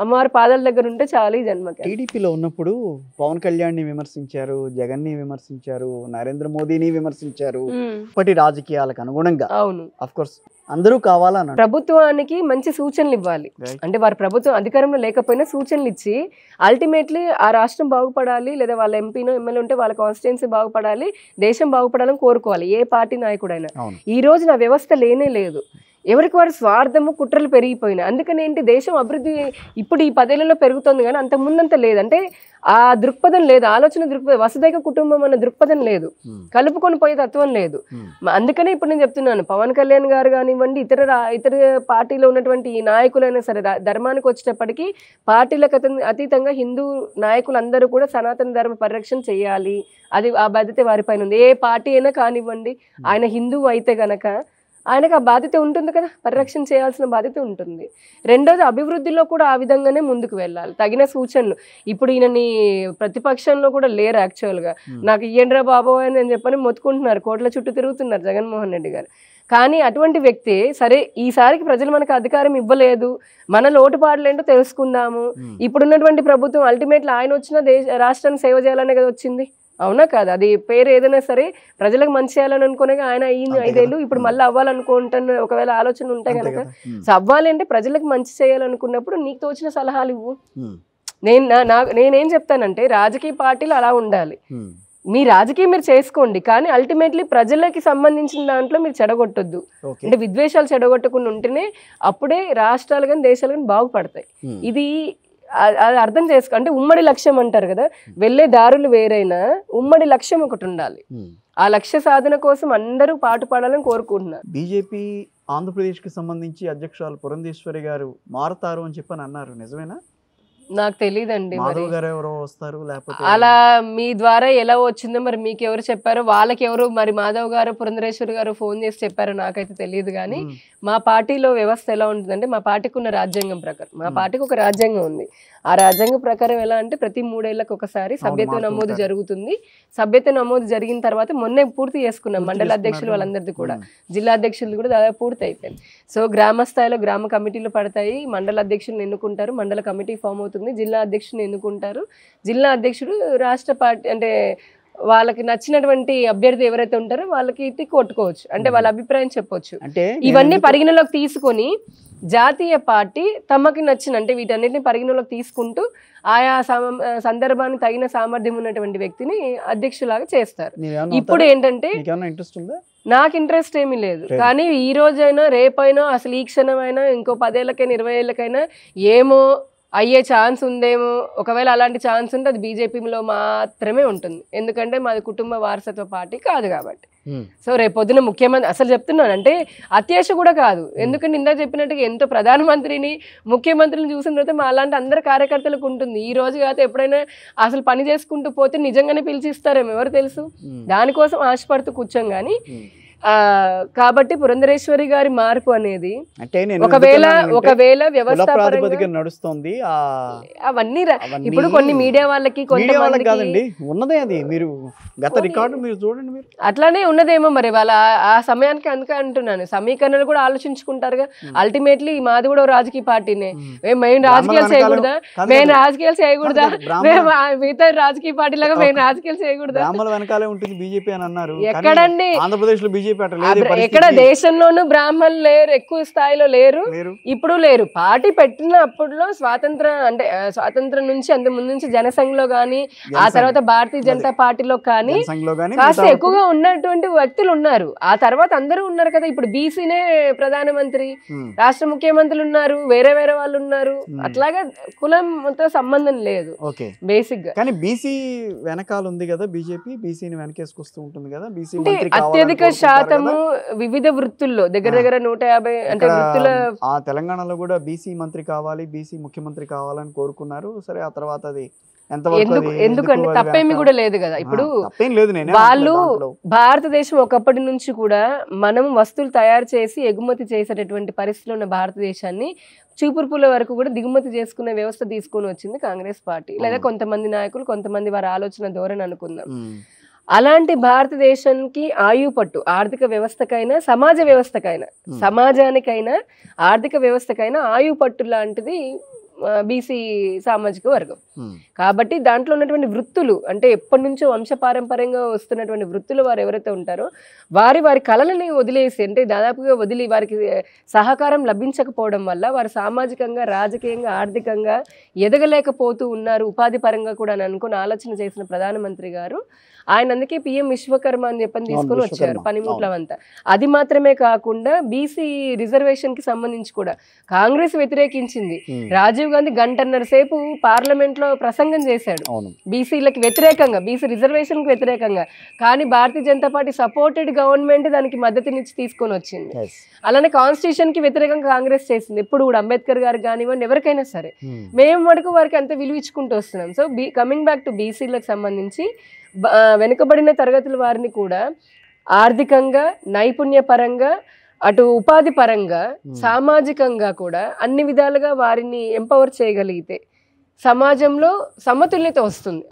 అమ్మవారి పాదాల దగ్గర ఉంటే చాలు ఈ జన్మకి. టీడీపీలో ఉన్నప్పుడు పవన్ కళ్యాణ్ని విమర్శించారు, జగన్ని విమర్శించారు, నరేంద్ర మోదీని విమర్శించారు. ఇప్పటి రాజకీయాలకు అనుగుణంగా అవును, ఆఫ్ కోర్స్ అందరూ కావాలని ప్రభుత్వానికి మంచి సూచనలు ఇవ్వాలి. అంటే వారి ప్రభుత్వం అధికారంలో లేకపోయినా సూచనలు ఇచ్చి అల్టిమేట్లీ ఆ రాష్ట్రం బాగుపడాలి, లేదా వాళ్ళ ఎంపీనో ఎమ్మెల్యే ఉంటే వాళ్ళ కాన్స్టిట్యున్సీ బాగుపడాలి, దేశం బాగుపడాలని కోరుకోవాలి ఏ పార్టీ నాయకుడైనా. ఈ రోజు నా వ్యవస్థ లేనే లేదు. ఎవరికి వారి స్వార్థము కుట్రలు పెరిగిపోయినాయి. అందుకని ఏంటి దేశం అభివృద్ధి ఇప్పుడు ఈ 10 ఏళ్లలో పెరుగుతుంది కానీ అంత ముందంత లేదు. అంటే ఆ దృక్పథం లేదు, ఆలోచన దృక్పథం, వసుదైక కుటుంబం అన్న దృక్పథం లేదు, కలుపుకొని పోయే తత్వం లేదు. అందుకనే ఇప్పుడు నేను చెప్తున్నాను, పవన్ కళ్యాణ్ గారు కానివ్వండి, ఇతర పార్టీలో ఉన్నటువంటి ఈ నాయకులైనా సరే ధర్మానికి వచ్చేటప్పటికి పార్టీలకు అతీతంగా హిందూ నాయకులందరూ కూడా సనాతన ధర్మ పరిరక్షణ చేయాలి. అది ఆ బాధ్యత వారిపైన ఉంది. ఏ పార్టీ అయినా కానివ్వండి, ఆయన హిందువు అయితే గనక ఆయనకు ఆ బాధ్యత ఉంటుంది కదా, పరిరక్షణ చేయాల్సిన బాధ్యత ఉంటుంది. రెండోది అభివృద్ధిలో కూడా ఆ విధంగానే ముందుకు వెళ్ళాలి, తగిన సూచనలు. ఇప్పుడు ఈయనని ప్రతిపక్షంలో కూడా లేరు యాక్చువల్గా. నాకు ఇయ్యండ్రా బాబు అని చెప్పని మొత్తుకుంటున్నారు, కోట్ల చుట్టూ తిరుగుతున్నారు జగన్మోహన్ రెడ్డి గారు. కానీ అటువంటి వ్యక్తి సరే ఈసారికి ప్రజలు మనకు అధికారం ఇవ్వలేదు, మన లోటుపాట్లేంటో తెలుసుకుందాము. ఇప్పుడున్నటువంటి ప్రభుత్వం అల్టిమేట్లీ ఆయన వచ్చిన రాష్ట్రాన్ని సేవ చేయాలనే కదా వచ్చింది, అవునా కాదు? అది పేరు ఏదైనా సరే ప్రజలకు మంచి చేయాలని అనుకునే ఆయన 5 ఏళ్ళు ఇప్పుడు మళ్ళీ అవ్వాలనుకుంటున్న ఒకవేళ ఆలోచన ఉంటే కనుక అవ్వాలి అంటే ప్రజలకు మంచి చేయాలనుకున్నప్పుడు నీకు తోచిన సలహాలు ఇవ్వు. నేనేం చెప్తానంటే రాజకీయ పార్టీలు అలా ఉండాలి. మీ రాజకీయం మీరు చేసుకోండి, కానీ అల్టిమేట్లీ ప్రజలకి సంబంధించిన దాంట్లో మీరు చెడగొట్టొద్దు. అంటే విద్వేషాలు చెడగొట్టకుండా ఉంటేనే అప్పుడే రాష్ట్రాలు కానీ దేశాలు కానీ బాగుపడతాయి. ఇది అది అర్థం చేసుకో. అంటే ఉమ్మడి లక్ష్యం అంటారు కదా, వెళ్ళే దారులు వేరైనా ఉమ్మడి లక్ష్యం ఒకటి ఉండాలి. ఆ లక్ష్య సాధన కోసం అందరూ పాటుపడాలని కోరుకుంటున్నారు. బీజేపీ ఆంధ్రప్రదేశ్ కి సంబంధించి అధ్యక్షురాలు పురంధేశ్వరి గారు మారుతారు అని చెప్పని అన్నారు, నిజమేనా? నాకు తెలియదండి, అలా మీ ద్వారా ఎలా వచ్చిందో మరి మీకు ఎవరు చెప్పారో, వాళ్ళకి ఎవరు మరి మాధవ్ గారు పురంధరేశ్వరి గారు ఫోన్ చేసి చెప్పారో నాకైతే తెలియదు. కానీ మా పార్టీలో వ్యవస్థ ఎలా ఉంటుందంటే, మా పార్టీకి ఉన్న రాజ్యాంగం ప్రకారం, మా పార్టీకి ఒక రాజ్యాంగం ఉంది. ఆ రాజ్యాంగం ప్రకారం ఎలా అంటే ప్రతి 3 ఏళ్లకు ఒకసారి సభ్యత్వ నమోదు జరుగుతుంది. సభ్యత్వ నమోదు జరిగిన తర్వాత మొన్నే పూర్తి చేసుకున్నాం మండల అధ్యక్షులు వాళ్ళందరిది కూడా, జిల్లా అధ్యక్షులు కూడా దాదాపు పూర్తి అయిపోయింది. సో గ్రామ స్థాయిలో గ్రామ కమిటీలు పడతాయి, మండల అధ్యక్షులను ఎన్నుకుంటారు, మండల కమిటీ ఫామ్ అవుతుంది, జిల్లా అధ్యక్షుని ఎన్నుకుంటారు. జిల్లా అధ్యక్షుడు రాష్ట్ర పార్టీ అంటే వాళ్ళకి నచ్చినటువంటి అభ్యర్థి ఎవరైతే ఉంటారో వాళ్ళకి టిక్ కొట్టుకోవచ్చు, అంటే వాళ్ళ అభిప్రాయం చెప్పొచ్చు. ఇవన్నీ పరిగణలోకి తీసుకొని జాతీయ పార్టీ తమకి నచ్చిన, అంటే వీటన్నిటిని పరిగణలోకి తీసుకుంటూ ఆయా సందర్భానికి తగిన సామర్థ్యం ఉన్నటువంటి వ్యక్తిని అధ్యక్షులాగా చేస్తారు. ఇప్పుడు ఏంటంటే నాకు ఇంట్రెస్ట్ ఏమీ లేదు, కానీ ఈ రోజైనా రేపైనా అసలు ఈ క్షణమైనా ఇంకో 10 ఏళ్ళకైనా 20 ఏళ్ళకైనా ఏమో అయ్యే ఛాన్స్ ఉందేమో. ఒకవేళ అలాంటి ఛాన్స్ ఉంటే అది బీజేపీలో మాత్రమే ఉంటుంది, ఎందుకంటే మాది కుటుంబ వారసత్వ పార్టీ కాదు కాబట్టి. సో రేపు పొద్దున ముఖ్యమంత్రి, అసలు చెప్తున్నాను అంటే అత్యాశ కూడా కాదు, ఎందుకంటే ఇందా చెప్పినట్టుగా ఎంతో ప్రధానమంత్రిని ముఖ్యమంత్రిని చూసిన తర్వాత మా అలాంటి అందరి కార్యకర్తలకు ఉంటుంది. ఈ రోజు కాదు ఎప్పుడైనా అసలు పని చేసుకుంటూ పోతే నిజంగానే పిలిచిస్తారేమో ఎవరు తెలుసు, దానికోసం ఆశపడుతూ కూర్చోం. కానీ కాబట్టి పురంధరేశ్వరి గారి మార్పు అనేది ఒకవేళ వ్యవస్థాపరంగా నడుస్తుంది అవన్నీ ఇప్పుడు కొన్ని మీడియా వాళ్ళకి ఉన్నదే, అది మీరు గత రికార్డు మీరు చూడండి, మీరు అట్లానే ఉన్నదేమో మరి వాళ్ళ ఆ సమయానికి. అందుకే అంటున్నాను సమీకరణలు కూడా ఆలోచించుకుంటారుగా. అల్టిమేట్లీ మాది కూడా రాజకీయ పార్టీనే, మేము రాజకీయాలు చేయకూడదా, మేము రాజకీయాలు చేయకూడదా, మేము మిగతా రాజకీయ పార్టీ లాగా మేము రాజకీయాలు చేయకూడదా? వెనకాలే ఉంటుంది బీజేపీ అని అన్నారు. ఎక్కడండి ఆంధ్రప్రదేశ్ లో ఎక్కడ దేశంలోనూ బ్రాహ్మణులు లేరు, ఎక్కువ స్థాయిలో లేరు, ఇప్పుడు లేరు. పార్టీ పెట్టినప్పుడులో స్వాతంత్రం నుంచి అంత ముందు నుంచి జనసంఘ్లో గానీ ఆ తర్వాత భారతీయ జనతా పార్టీలో కానీ కాస్త ఎక్కువగా ఉన్నటువంటి వ్యక్తులు ఉన్నారు. ఆ తర్వాత అందరూ ఉన్నారు కదా. ఇప్పుడు బీసీనే ప్రధానమంత్రి, రాష్ట్ర ముఖ్యమంత్రులు ఉన్నారు, వేరే వేరే వాళ్ళు ఉన్నారు. అట్లాగా కులంతో సంబంధం లేదు బేసిక్ గా. కానీ బీసీ వెనకాల ఉంది కదా బీజేపీ, బీసీని వెనకేసుకొస్తూ ఉంటుంది కదా. బీసీ అత్యధిక శాతము వివిధ వృత్తుల్లో దగ్గర 150 అంటే వృత్తుల. తెలంగాణలో కూడా బీసీ మంత్రి కావాలి, బీసీ ముఖ్యమంత్రి కావాలని కోరుకున్నారు. సరే ఆ తర్వాత అది ఎందుకంటే తప్పేమి కూడా లేదు కదా. ఇప్పుడు వాళ్ళు భారతదేశం ఒకప్పటి నుంచి కూడా మనం వస్తువులు తయారు చేసి ఎగుమతి చేసేటటువంటి పరిస్థితిలో ఉన్న భారతదేశాన్ని చూపురుపుల వరకు కూడా దిగుమతి చేసుకునే వ్యవస్థ తీసుకుని వచ్చింది కాంగ్రెస్ పార్టీ, లేదా కొంతమంది నాయకులు, కొంతమంది వారి ఆలోచన ధోరణి అనుకుందాం. అలాంటి భారతదేశానికి ఆయుపట్టు ఆర్థిక వ్యవస్థకైనా సమాజ వ్యవస్థకైనా సమాజానికైనా ఆర్థిక వ్యవస్థకైనా ఆయుపట్టు లాంటిది బీసీ సామాజిక వర్గం. కాబట్టి దాంట్లో ఉన్నటువంటి వృత్తులు అంటే ఎప్పటి నుంచో వంశపారంపర్యంగా వస్తున్నటువంటి వృత్తులు వారు ఎవరైతే ఉంటారో వారి కళలని వదిలేసి అంటే దాదాపుగా వదిలి వారికి సహకారం లభించకపోవడం వల్ల వారు సామాజికంగా రాజకీయంగా ఆర్థికంగా ఎదగలేకపోతూ ఉన్నారు ఉపాధి పరంగా కూడా అని అనుకుని ఆలోచన చేసిన ప్రధానమంత్రి గారు ఆయన అందుకే పిఎం విశ్వకర్మ అని చెప్పని తీసుకొని వచ్చారు పనిముట్లవంతా. అది మాత్రమే కాకుండా బీసీ రిజర్వేషన్ కి సంబంధించి కూడా కాంగ్రెస్ వ్యతిరేకించింది. రాజీవ్ గాంధీ గంటన్నర సేపు పార్లమెంట్ లో ప్రసంగం చేశాడు బీసీలకు వ్యతిరేకంగా, బీసీ రిజర్వేషన్ కి వ్యతిరేకంగా. కానీ Bharatiya Janata party supported government దానికి మద్దతునిచ్చి తీసుకొని వచ్చింది. అలానే కాన్స్టిట్యూషన్ కి వ్యతిరేకంగా కాంగ్రెస్ చేసింది. ఎప్పుడు కూడా అంబేద్కర్ గారు కానివ్వండి ఎవరికైనా సరే మేము మటుకు వారికి అంత విలువ ఇచ్చుకుంటూ వస్తున్నాం. సో కమింగ్ బ్యాక్ టు బీసీలకు సంబంధించి వెనుకబడిన తరగతుల వారిని కూడా ఆర్థికంగా నైపుణ్యపరంగా అటు ఉపాధి పరంగా సామాజికంగా కూడా అన్ని విధాలుగా వారిని ఎంపవర్ చేయగలిగితే సమాజంలో సమతుల్యత వస్తుంది.